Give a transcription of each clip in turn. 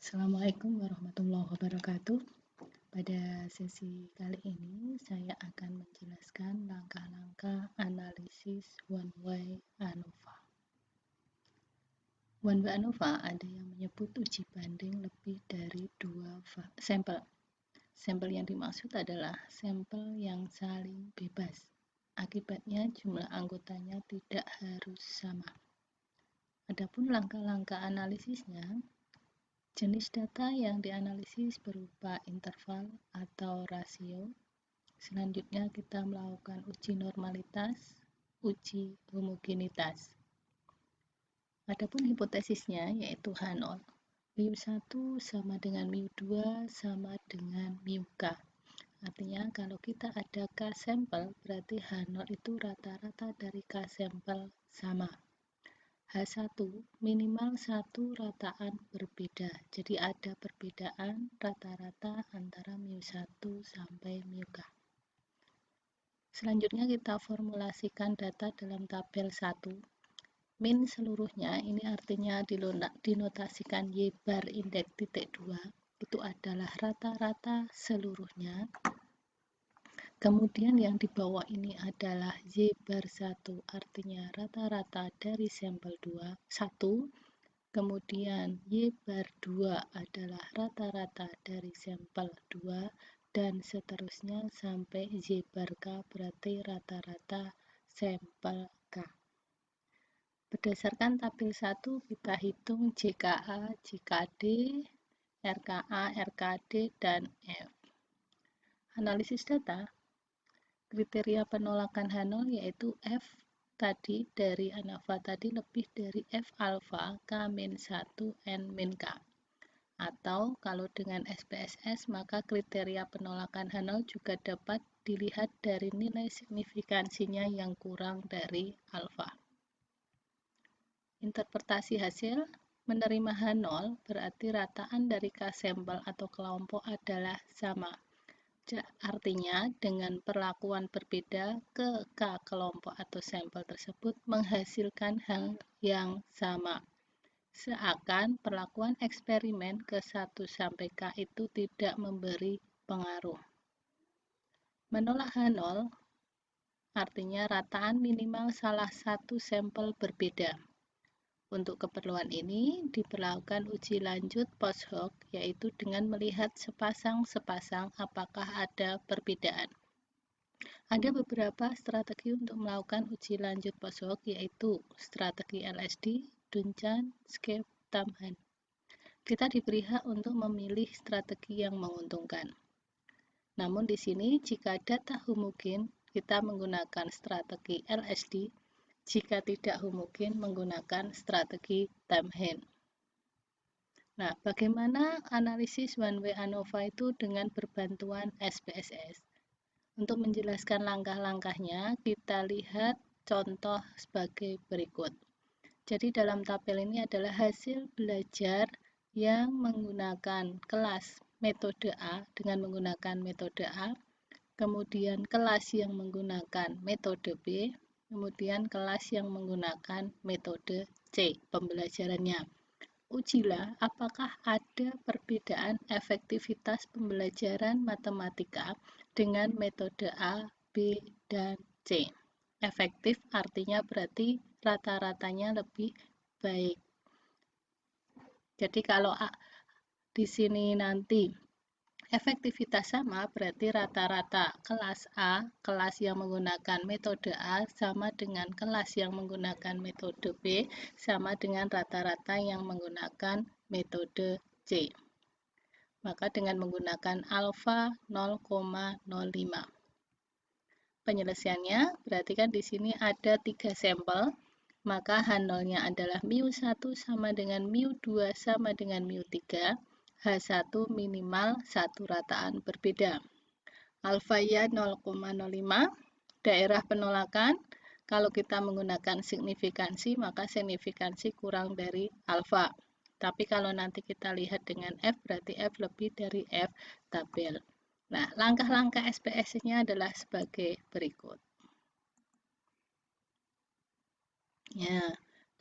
Assalamualaikum warahmatullahi wabarakatuh. Pada sesi kali ini saya akan menjelaskan langkah-langkah analisis one way ANOVA. One way ANOVA ada yang menyebut uji banding lebih dari 2 sampel. Sampel yang dimaksud adalah sampel yang saling bebas. Akibatnya jumlah anggotanya tidak harus sama. Adapun langkah-langkah analisisnya, jenis data yang dianalisis berupa interval atau rasio. Selanjutnya kita melakukan uji normalitas, uji homogenitas. Adapun hipotesisnya yaitu H0. Mu1 sama dengan Mu2 sama dengan Mu-K. Artinya kalau kita ada K sampel berarti H0 itu rata-rata dari K sampel sama. H1 minimal satu rataan berbeda, jadi ada perbedaan rata-rata antara mu1 sampai mu-k. Selanjutnya kita formulasikan data dalam tabel 1. Min seluruhnya ini artinya dinotasikan Y bar indeks titik 2, itu adalah rata-rata seluruhnya. Kemudian yang di bawah ini adalah Y bar 1, artinya rata-rata dari sampel 1. Kemudian Y bar 2 adalah rata-rata dari sampel 2, dan seterusnya sampai Y bar K berarti rata-rata sampel K. Berdasarkan tabel 1 kita hitung JKA, JKD, RKA, RKD, dan F. Analisis data. Kriteria penolakan H0 yaitu F tadi dari ANOVA tadi lebih dari F alfa K-1 N-K. Atau kalau dengan SPSS maka kriteria penolakan H0 juga dapat dilihat dari nilai signifikansinya yang kurang dari alfa. Interpretasi hasil, menerima H0 berarti rataan dari K sampel atau kelompok adalah sama. Artinya dengan perlakuan berbeda ke K kelompok atau sampel tersebut menghasilkan hal yang sama. Seakan perlakuan eksperimen ke 1 sampai K itu tidak memberi pengaruh. Menolak H0 artinya rataan minimal salah satu sampel berbeda. Untuk keperluan ini diperlakukan uji lanjut post hoc, yaitu dengan melihat sepasang-sepasang apakah ada perbedaan. Ada beberapa strategi untuk melakukan uji lanjut post hoc, yaitu strategi LSD, Duncan, Skep, Tamhan. Kita diberi hak untuk memilih strategi yang menguntungkan. Namun di sini jika data homogen kita menggunakan strategi LSD, jika tidak homogen menggunakan strategi Tamhan. Nah, bagaimana analisis one way ANOVA itu dengan berbantuan SPSS? Untuk menjelaskan langkah-langkahnya, kita lihat contoh sebagai berikut. Jadi dalam tabel ini adalah hasil belajar yang menggunakan kelas metode A dengan menggunakan metode A, kemudian kelas yang menggunakan metode B, kemudian kelas yang menggunakan metode C pembelajarannya. Ujilah apakah ada perbedaan efektivitas pembelajaran matematika dengan metode A, B, dan C. Efektif artinya berarti rata-ratanya lebih baik. Jadi kalau di sini nanti efektivitas sama berarti rata-rata kelas A, kelas yang menggunakan metode A sama dengan kelas yang menggunakan metode B sama dengan rata-rata yang menggunakan metode C. Maka dengan menggunakan alfa 0,05. Penyelesaiannya berarti kan di sini ada 3 sampel, maka H0-nya adalah mu1 sama dengan mu2 sama dengan mu3. H1 minimal satu rataan berbeda. Alfa ya 0,05. Daerah penolakan, kalau kita menggunakan signifikansi, maka signifikansi kurang dari alfa. Tapi kalau nanti kita lihat dengan F, berarti F lebih dari F tabel. Nah, langkah-langkah SPSS-nya adalah sebagai berikut. Ya,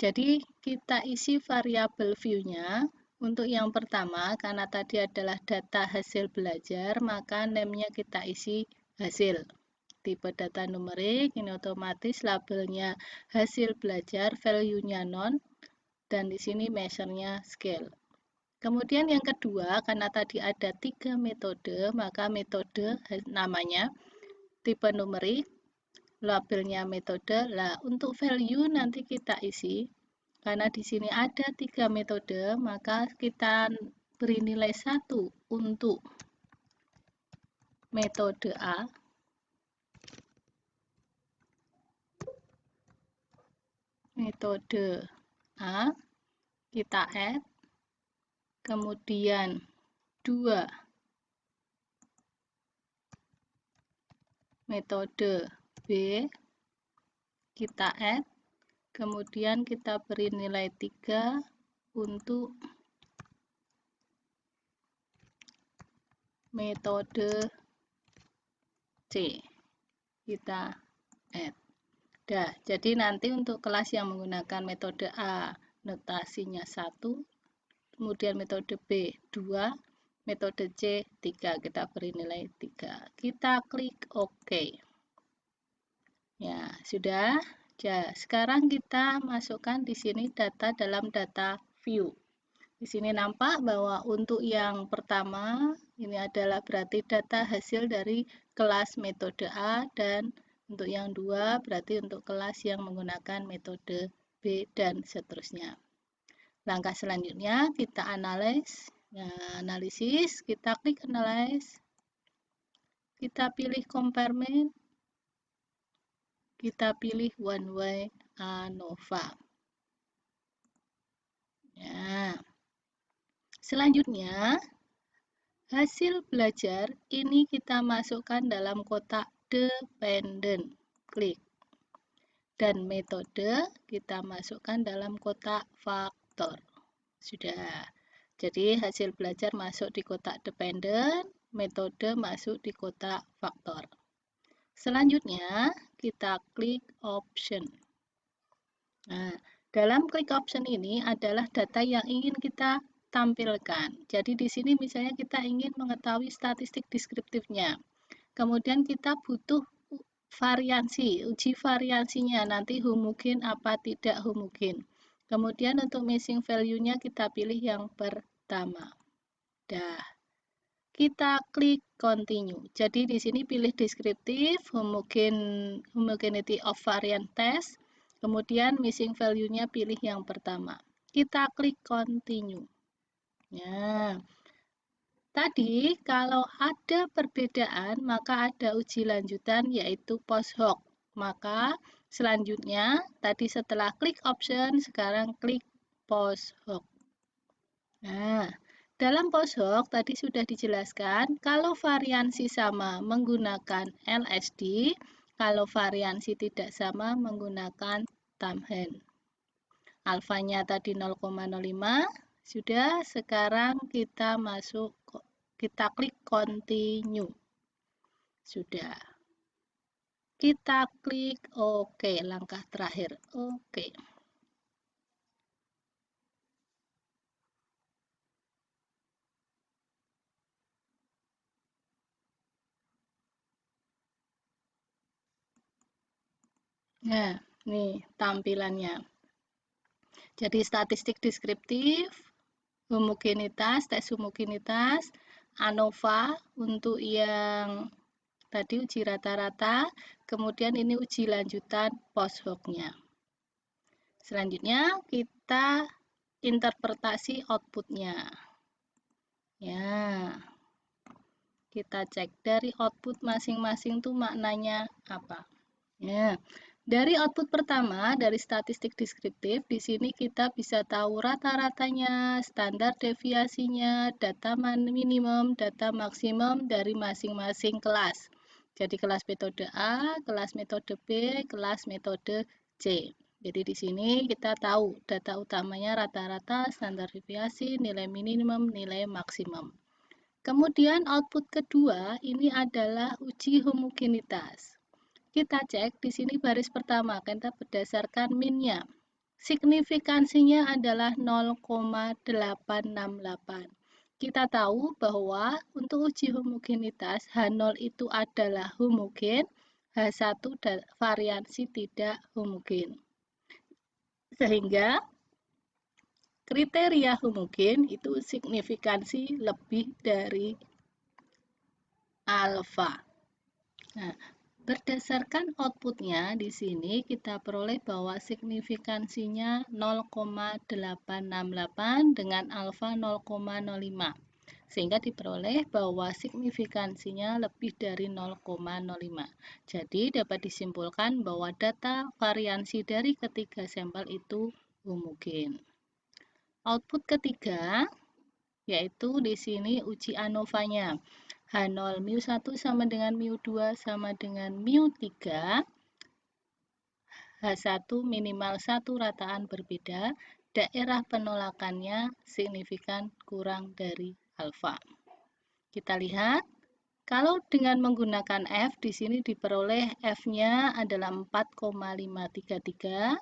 jadi kita isi variabel view-nya. Untuk yang pertama, karena tadi adalah data hasil belajar, maka name-nya kita isi hasil. Tipe data numerik, ini otomatis labelnya hasil belajar, value-nya non, dan di sini measure-nya scale. Kemudian yang kedua, karena tadi ada 3 metode, maka metode namanya tipe numerik, labelnya metode. Lah, untuk value nanti kita isi. Karena di sini ada 3 metode, maka kita beri nilai 1 untuk metode A. Metode A, kita add. Kemudian 2 metode B, kita add. Kemudian kita beri nilai 3 untuk metode C, kita add. Dah, jadi nanti untuk kelas yang menggunakan metode A, notasinya 1, kemudian metode B 2, metode C 3, kita beri nilai 3. Kita klik OK. Ya, sudah. Ya, sekarang kita masukkan di sini data dalam data view. Di sini nampak bahwa untuk yang pertama, ini adalah berarti data hasil dari kelas metode A, dan untuk yang dua berarti untuk kelas yang menggunakan metode B, dan seterusnya. Langkah selanjutnya kita analisis, kita klik analyze, kita pilih compare main, kita pilih one way ANOVA. Ya. Selanjutnya, hasil belajar ini kita masukkan dalam kotak dependent. Klik. Dan metode kita masukkan dalam kotak faktor. Sudah. Jadi hasil belajar masuk di kotak dependent, metode masuk di kotak faktor. Selanjutnya, kita klik option. Nah, dalam klik option ini adalah data yang ingin kita tampilkan. Jadi di sini misalnya kita ingin mengetahui statistik deskriptifnya. Kemudian kita butuh variansi, uji variansinya nanti homogen apa tidak homogen. Kemudian untuk missing value-nya kita pilih yang pertama. Dah. Kita klik continue. Jadi di sini pilih deskriptif, homogeneity of variant test, kemudian missing value-nya pilih yang pertama. Kita klik continue. Nah, tadi kalau ada perbedaan maka ada uji lanjutan yaitu post hoc. Maka selanjutnya tadi setelah klik option, sekarang klik post hoc. Nah, dalam post hoc tadi sudah dijelaskan kalau variansi sama menggunakan LSD, kalau variansi tidak sama menggunakan Tamhen. Alfanya tadi 0,05. Sudah, sekarang kita klik continue. Sudah. Kita klik OK, langkah terakhir. OK. Nah, nih tampilannya. Jadi statistik deskriptif, homogenitas, tes homogenitas, ANOVA untuk yang tadi uji rata-rata, kemudian ini uji lanjutan post hoc-nya. Selanjutnya kita interpretasi output-nya. Ya, kita cek dari output masing-masing tuh maknanya apa. Ya, dari output pertama, dari statistik deskriptif, di sini kita bisa tahu rata-ratanya, standar deviasinya, data minimum, data maksimum dari masing-masing kelas. Jadi kelas metode A, kelas metode B, kelas metode C. Jadi di sini kita tahu data utamanya rata-rata, standar deviasi, nilai minimum, nilai maksimum. Kemudian output kedua ini adalah uji homogenitas. Kita cek di sini baris pertama, kita berdasarkan min-nya. signifikansinya adalah 0,868. Kita tahu bahwa untuk uji homogenitas H0 itu adalah homogen, H1 variansi tidak homogen. Sehingga kriteria homogen itu signifikansi lebih dari alfa. Nah, berdasarkan outputnya di sini kita peroleh bahwa signifikansinya 0,868 dengan alfa 0,05. Sehingga diperoleh bahwa signifikansinya lebih dari 0,05. Jadi dapat disimpulkan bahwa data variansi dari ketiga sampel itu homogen. Output ketiga yaitu di sini uji ANOVA-nya. H0 mu1 sama dengan mu2 sama dengan mu3. H1 minimal 1 rataan berbeda. Daerah penolakannya signifikan kurang dari alfa. Kita lihat, kalau dengan menggunakan F, di sini diperoleh F-nya adalah 4,533.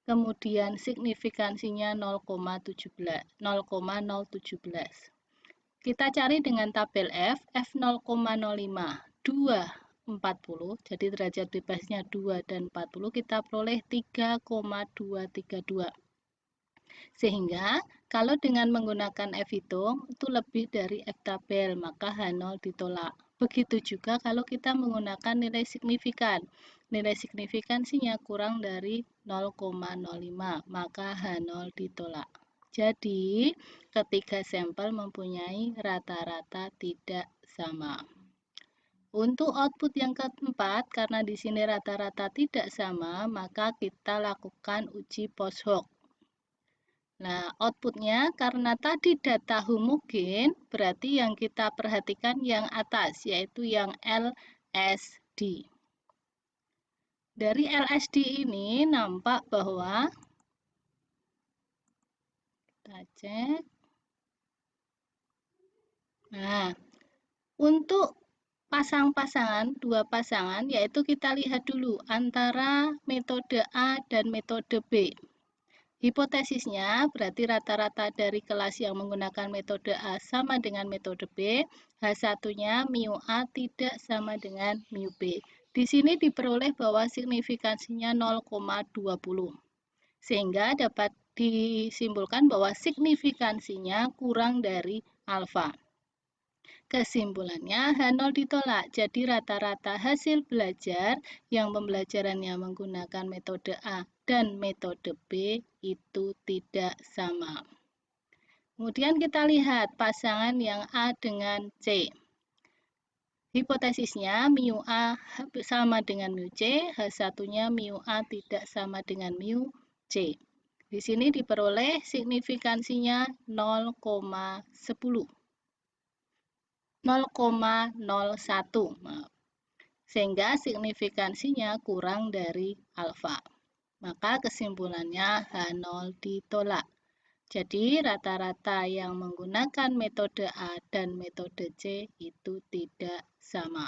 Kemudian signifikansinya 0,017. Kita cari dengan tabel F 0,05, 2,40. Jadi derajat bebasnya 2 dan 40, kita peroleh 3,232. Sehingga kalau dengan menggunakan F hitung, itu lebih dari F tabel, maka H0 ditolak. Begitu juga kalau kita menggunakan nilai signifikan. Nilai signifikansinya kurang dari 0,05, maka H0 ditolak. Jadi, ketiga sampel mempunyai rata-rata tidak sama. Untuk output yang keempat, karena di sini rata-rata tidak sama, maka kita lakukan uji post hoc. Nah, outputnya karena tadi data homogen, berarti yang kita perhatikan yang atas, yaitu yang LSD. Dari LSD ini nampak bahwa, kita cek. Nah, untuk pasang-pasangan, dua pasangan, yaitu kita lihat dulu antara metode A dan metode B. Hipotesisnya berarti rata-rata dari kelas yang menggunakan metode A sama dengan metode B, H1-nya mu A tidak sama dengan mu B. Di sini diperoleh bahwa signifikansinya 0,20. Sehingga dapat disimpulkan bahwa signifikansinya kurang dari alfa. Kesimpulannya H0 ditolak, jadi rata-rata hasil belajar yang pembelajarannya menggunakan metode A dan metode B itu tidak sama. Kemudian kita lihat pasangan yang A dengan C. Hipotesisnya mu A sama dengan mu C, H1-nya mu A tidak sama dengan mu C. Di sini diperoleh signifikansinya 0,10. 0,01, sehingga signifikansinya kurang dari alfa. Maka kesimpulannya H0 ditolak. Jadi rata-rata yang menggunakan metode A dan metode C itu tidak sama.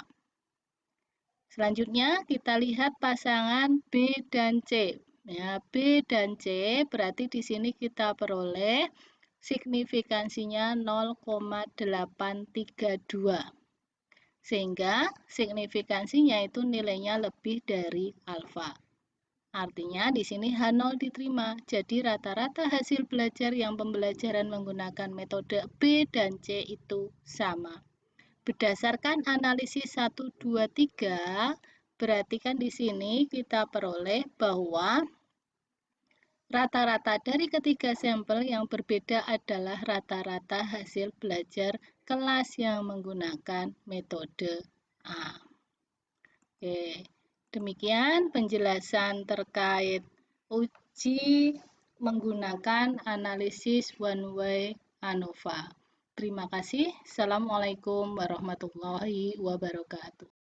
Selanjutnya kita lihat pasangan B dan C. Ya, B dan C berarti di sini kita peroleh signifikansinya 0,832. Sehingga signifikansinya itu nilainya lebih dari alfa. Artinya di sini H0 diterima. Jadi rata-rata hasil belajar yang pembelajaran menggunakan metode B dan C itu sama. Berdasarkan analisis 1, 2, 3, berarti kan di sini kita peroleh bahwa rata-rata dari ketiga sampel yang berbeda adalah rata-rata hasil belajar kelas yang menggunakan metode A. Oke, demikian penjelasan terkait uji menggunakan analisis one way ANOVA. Terima kasih. Assalamualaikum warahmatullahi wabarakatuh.